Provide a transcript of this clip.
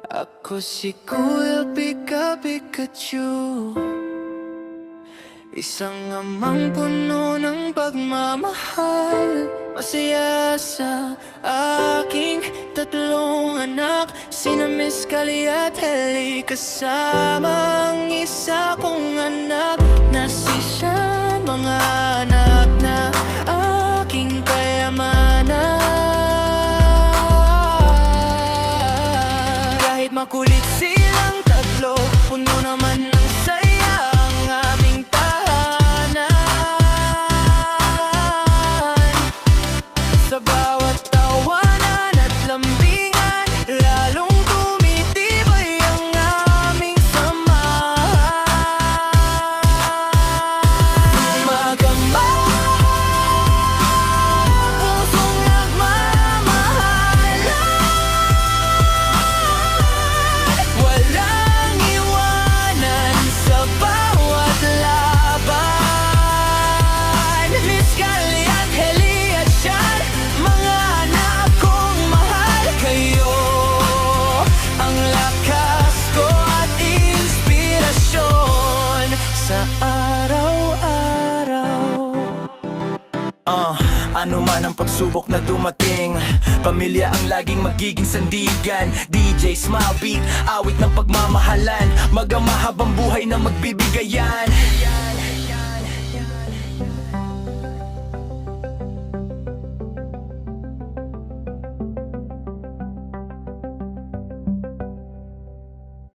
Ako si Kuya Pika-Pikachu, isang amang puno ng pagmamahal. Masaya sa aking tatlong anak, sina Miss Kali at Heli, kasama ang isa kong anak na si Sean. Mga anak na aking kayamanan. Kahit makulit silang tatlo, puno naman ng saya ang aming tahanan. Sa bawat tawanan at lambingan, lalong tumitibay ang aming samahan. Magamang pusong nagmamahalan, walang iwanan sa bawat laban. Miss Kali at Heli at Sean, mga anak kong mahal, kayo ang lakas ko at inspirasyon sa araw-araw. Ano man ang pagsubok na dumating, pamilya ang laging magiging sandigan. DJ Smile Beat, awit ng pagmamahalan, magamahabang buhay na magbibigayan.